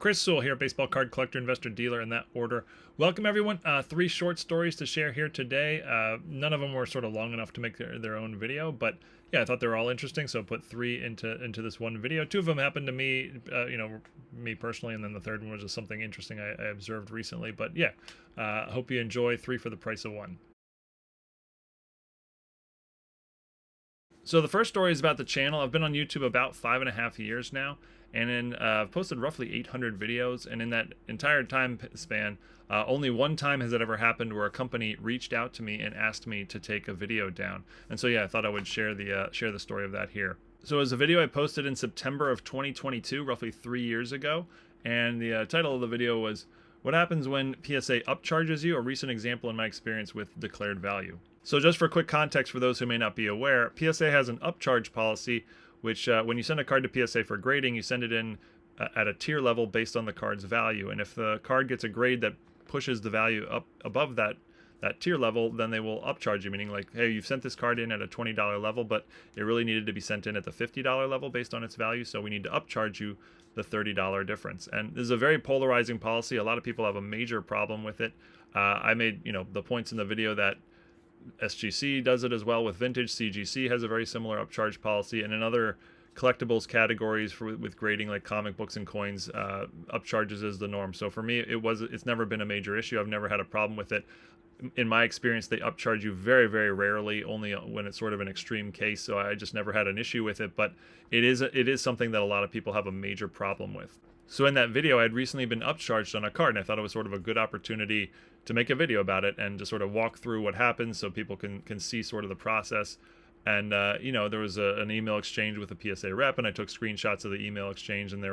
Chris Sewall here, baseball card collector, investor, dealer, in that order. Welcome, everyone. Three short stories to share here today. None of them were sort of long enough to make their own video, but yeah, I thought they were all interesting, so I put three into this one video. Two of them happened to me, me personally, and then the third one was just something interesting I observed recently. But yeah, hope you enjoy. Three for the price of one. So the first story is about the channel. I've been on YouTube about 5.5 years now, and then I've posted roughly 800 videos. And in that entire time span, only one time has it ever happened where a company reached out to me and asked me to take a video down. And so yeah, I thought I would share the story of that here. So it was a video I posted in September of 2022, roughly 3 years ago, and the title of the video was "What Happens When PSA Upcharges You? A Recent Example in My Experience with Declared Value." So just for quick context for those who may not be aware, PSA has an upcharge policy, which when you send a card to PSA for grading, you send it in at a tier level based on the card's value. And if the card gets a grade that pushes the value up above that tier level, then they will upcharge you, meaning like, hey, you've sent this card in at a $20 level, but it really needed to be sent in at the $50 level based on its value, so we need to upcharge you the $30 difference. And this is a very polarizing policy. A lot of people have a major problem with it. I made the points in the video that SGC does it as well with vintage. CGC has a very similar upcharge policy, and in other collectibles categories with grading like comic books and coins, upcharges is the norm. So for me, it's never been a major issue. I've never had a problem with it. In my experience, they upcharge you very, very rarely, only when it's sort of an extreme case. So I just never had an issue with it, but it is something that a lot of people have a major problem with. So in that video, I had recently been upcharged on a card, and I thought it was sort of a good opportunity to make a video about it and to sort of walk through what happens so people can see sort of the process. And there was an email exchange with a PSA rep, and I took screenshots of the email exchange, and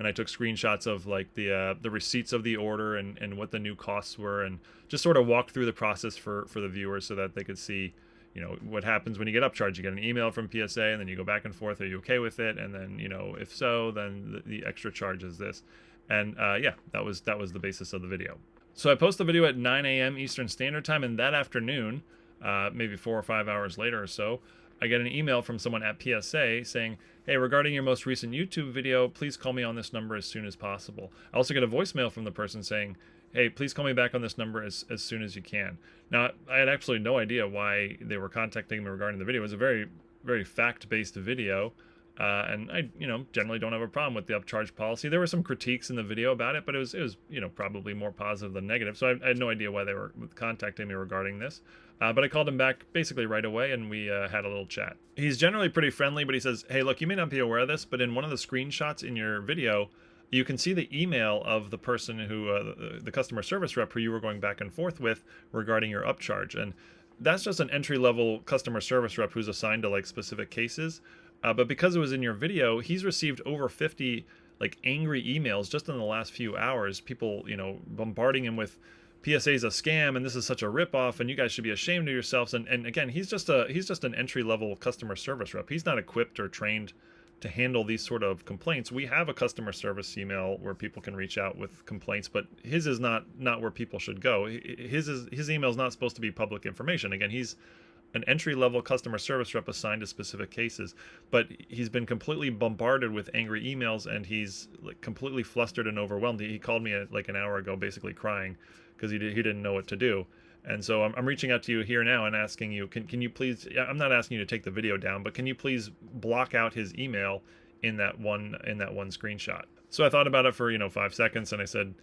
I took screenshots of like the receipts of the order and what the new costs were, and just sort of walked through the process for the viewers so that they could see what happens when you get upcharged. You get an email from PSA, and then you go back and forth. Are you okay with it? And then if so, then the extra charge is this. And yeah, that was the basis of the video. So I post the video at 9 a.m. Eastern Standard Time, and that afternoon, maybe 4 or 5 hours later or so, I get an email from someone at PSA saying, "Hey, regarding your most recent YouTube video, please call me on this number as soon as possible." I also get a voicemail from the person saying, "Hey, please call me back on this number as soon as you can." Now, I had absolutely no idea why they were contacting me regarding the video. It was a very, very fact-based video, and I, generally don't have a problem with the upcharge policy. There were some critiques in the video about it, but it was probably more positive than negative. So I had no idea why they were contacting me regarding this. But I called him back basically right away, and we had a little chat. He's generally pretty friendly, but he says, "Hey, look, you may not be aware of this, but in one of the screenshots in your video, you can see the email of the person who, the customer service rep who you were going back and forth with regarding your upcharge. And that's just an entry-level customer service rep who's assigned to like specific cases. But because it was in your video, he's received over 50 like angry emails just in the last few hours. People, bombarding him with PSA's a scam and this is such a ripoff and you guys should be ashamed of yourselves. And again, he's just an entry-level customer service rep. He's not equipped or trained to handle these sort of complaints. We have a customer service email where people can reach out with complaints, but his is not where people should go. His email is not supposed to be public information. Again, he's an entry-level customer service rep assigned to specific cases, but he's been completely bombarded with angry emails, and he's like completely flustered and overwhelmed. He called me like an hour ago, basically crying because he didn't know what to do. And so I'm reaching out to you here now and asking you, can you please, I'm not asking you to take the video down, but can you please block out his email in that one screenshot? So I thought about it for 5 seconds, and I said,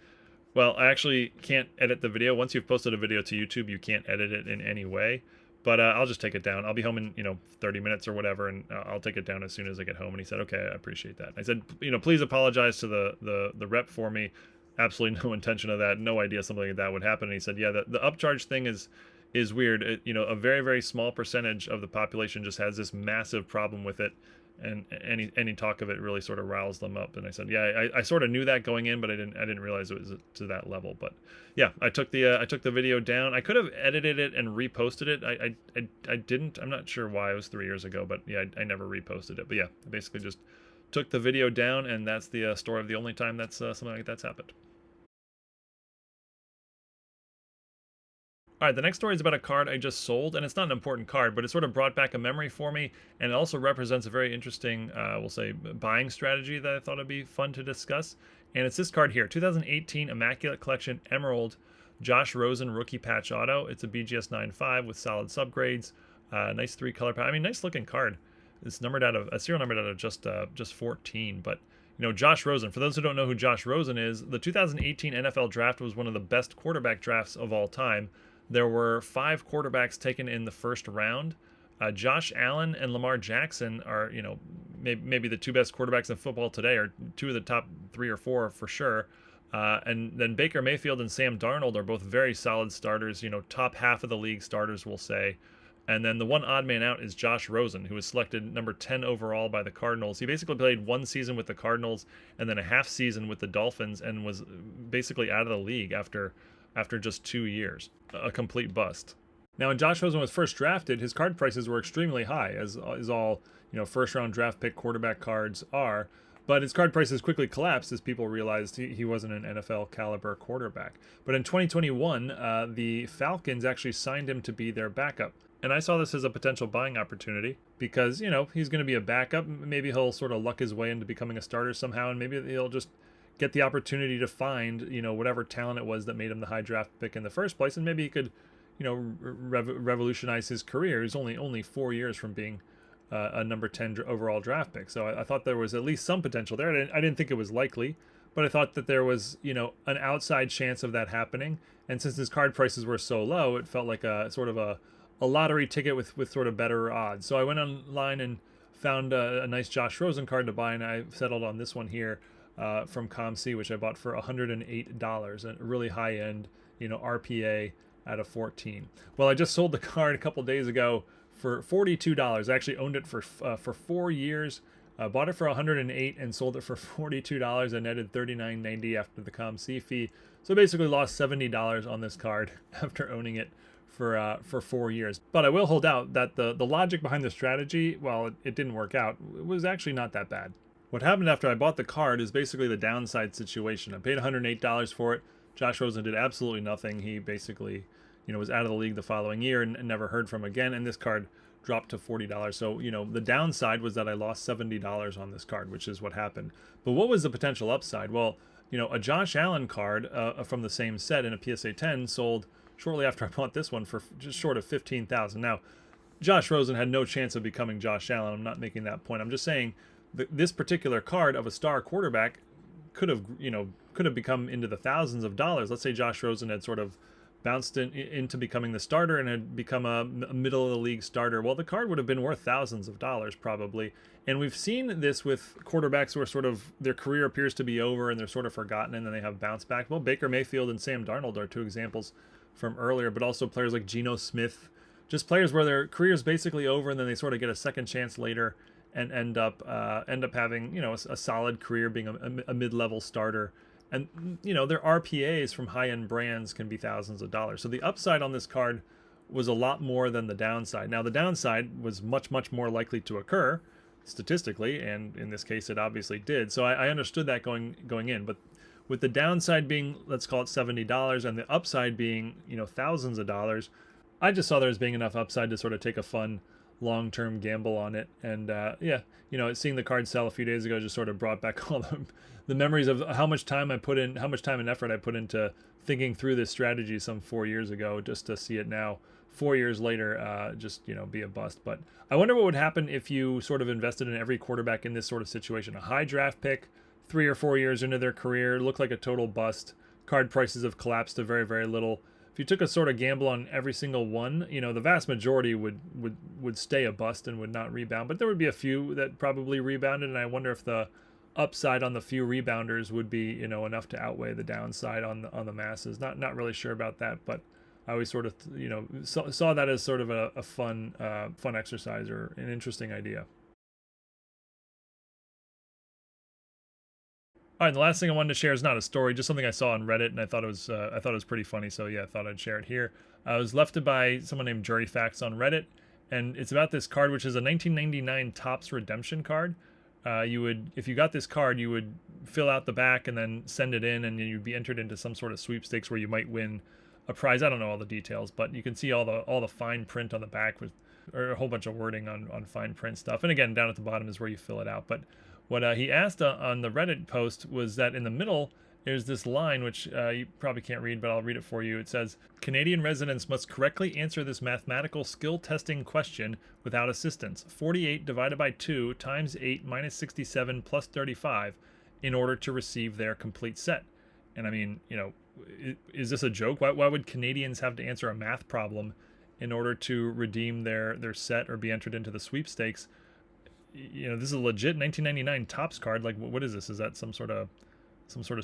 well, I actually can't edit the video. Once you've posted a video to YouTube, you can't edit it in any way. But I'll just take it down. I'll be home in 30 minutes or whatever, and I'll take it down as soon as I get home. And he said, okay, I appreciate that. I said, please apologize to the rep for me. Absolutely no intention of that. No idea something like that would happen. And he said, yeah, the upcharge thing is weird. A very, very small percentage of the population just has this massive problem with it, and any talk of it really sort of riles them up. And I said, yeah, I sort of knew that going in, but I didn't realize it was to that level. But yeah, I took the video down. I could have edited it and reposted it. I didn't. I'm not sure why. It was 3 years ago, but yeah, I never reposted it. But yeah, I basically just took the video down, and that's the story of the only time that's something like that's happened. All right, the next story is about a card I just sold, and it's not an important card, but it sort of brought back a memory for me, and it also represents a very interesting, we'll say, buying strategy that I thought would be fun to discuss. And it's this card here, 2018 Immaculate Collection Emerald Josh Rosen Rookie Patch Auto. It's a BGS 9.5 with solid subgrades, nice 3-color pattern. I mean, nice looking card. It's numbered out of a serial numbered out of just 14, but you know, Josh Rosen. For those who don't know who Josh Rosen is, the 2018 NFL Draft was one of the best quarterback drafts of all time. There were 5 quarterbacks taken in the first round. Josh Allen and Lamar Jackson are, you know, maybe the 2 best quarterbacks in football today, or 2 of the top 3 or 4 for sure. And then Baker Mayfield and Sam Darnold are both very solid starters, you know, top half of the league starters, we'll say. And then the one odd man out is Josh Rosen, who was selected number 10 overall by the Cardinals. He basically played 1 season with the Cardinals and then a half season with the Dolphins, and was basically out of the league after just 2 years. A complete bust. Now, when Josh Rosen was first drafted, his card prices were extremely high, as all, you know, first-round draft pick quarterback cards are. But his card prices quickly collapsed as people realized he wasn't an NFL caliber quarterback. But in 2021, the Falcons actually signed him to be their backup. And I saw this as a potential buying opportunity because, you know, he's going to be a backup. Maybe he'll sort of luck his way into becoming a starter somehow, and maybe he'll just get the opportunity to find, you know, whatever talent it was that made him the high draft pick in the first place, and maybe he could, you know, revolutionize his career. He's only 4 years from being a number 10 overall draft pick, so I thought there was at least some potential there. I didn't think it was likely, but I thought that there was, you know, an outside chance of that happening. And since his card prices were so low, it felt like a sort of a lottery ticket with sort of better odds. So I went online and found a nice Josh Rosen card to buy, and I settled on this one here. From COMC, which I bought for $108, a really high-end, you know, RPA out of 14. Well, I just sold the card a couple days ago for $42. I actually owned it for 4 years. Bought it for $108 and sold it for $42. I netted $39.90 after the COMC fee. So basically lost $70 on this card after owning it for 4 years. But I will hold out that the logic behind the strategy, while it didn't work out, it was actually not that bad. What happened after I bought the card is basically the downside situation. I paid $108 for it. Josh Rosen did absolutely nothing. He basically, you know, was out of the league the following year and never heard from again. And this card dropped to $40. So, you know, the downside was that I lost $70 on this card, which is what happened. But what was the potential upside? Well, you know, a Josh Allen card from the same set in a PSA 10 sold shortly after I bought this one for just short of $15,000. Now, Josh Rosen had no chance of becoming Josh Allen. I'm not making that point. I'm just saying this particular card of a star quarterback could have become into the thousands of dollars. Let's say Josh Rosen had sort of bounced into becoming the starter and had become a middle of the league starter. Well, the card would have been worth thousands of dollars probably. And we've seen this with quarterbacks who are sort of, their career appears to be over and they're sort of forgotten and then they have bounced back. Well, Baker Mayfield and Sam Darnold are 2 examples from earlier, but also players like Geno Smith, just players where their career is basically over and then they sort of get a second chance later and end up having, you know, a solid career being a mid-level starter. And, you know, their RPAs from high-end brands can be thousands of dollars. So the upside on this card was a lot more than the downside. Now, the downside was much, much more likely to occur statistically, and in this case, it obviously did. So I understood that going in. But with the downside being, let's call it $70, and the upside being, you know, thousands of dollars, I just saw there as being enough upside to sort of take a fun long-term gamble on it. And yeah, you know, seeing the card sell a few days ago just sort of brought back all the memories of how much time and effort I put into thinking through this strategy some 4 years ago, just to see it now 4 years later just, you know, be a bust. But I wonder what would happen if you sort of invested in every quarterback in this sort of situation. A high draft pick, 3 or 4 years into their career, looked like a total bust. Card prices have collapsed to very, very little. If you took a sort of gamble on every single one, you know, the vast majority would stay a bust and would not rebound. But there would be a few that probably rebounded, and I wonder if the upside on the few rebounders would be, you know, enough to outweigh the downside on the masses. Not really sure about that, but I always sort of, you know, saw that as sort of a fun exercise or an interesting idea. All right, the last thing I wanted to share is not a story, just something I saw on Reddit, and I thought it was pretty funny. So yeah, I thought I'd share it here. I was left by someone named Jury Facts on Reddit, and it's about this card, which is a 1999 Topps Redemption card. If you got this card, you would fill out the back and then send it in, and you'd be entered into some sort of sweepstakes where you might win a prize. I don't know all the details, but you can see all the fine print on the back with, or a whole bunch of wording on fine print stuff. And again, down at the bottom is where you fill it out. But what he asked on the Reddit post was that in the middle there's this line, which you probably can't read, but I'll read it for you. It says, Canadian residents must correctly answer this mathematical skill testing question without assistance. 48 divided by 2 times 8 minus 67 plus 35 in order to receive their complete set. And I mean, you know, is this a joke? Why would Canadians have to answer a math problem in order to redeem their set or be entered into the sweepstakes? You know, this is a legit 1999 Topps card. Like, what is this? Is that some sort of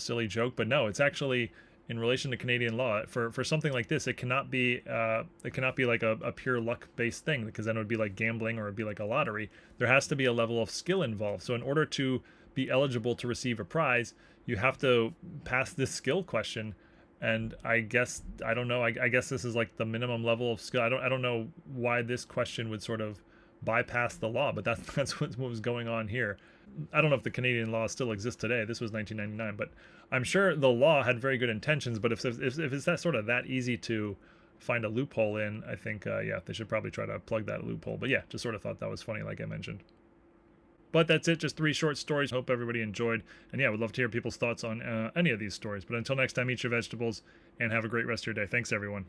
silly joke? But no, it's actually in relation to Canadian law. For something like this, it cannot be like a pure luck based thing, because then it would be like gambling or it'd be like a lottery. There has to be a level of skill involved. So in order to be eligible to receive a prize, you have to pass this skill question. And I guess, I don't know, I guess this is like the minimum level of skill. I don't know why this question would sort of bypass the law, but that's what was going on here. I don't know if the Canadian law still exists today. This was 1999, but I'm sure the law had very good intentions. But if it's that easy to find a loophole in, I think yeah, they should probably try to plug that loophole. But yeah, just sort of thought that was funny, like I mentioned. But that's it, just 3 short stories. Hope everybody enjoyed. And yeah, would love to hear people's thoughts on any of these stories. But until next time, eat your vegetables and have a great rest of your day. Thanks, everyone.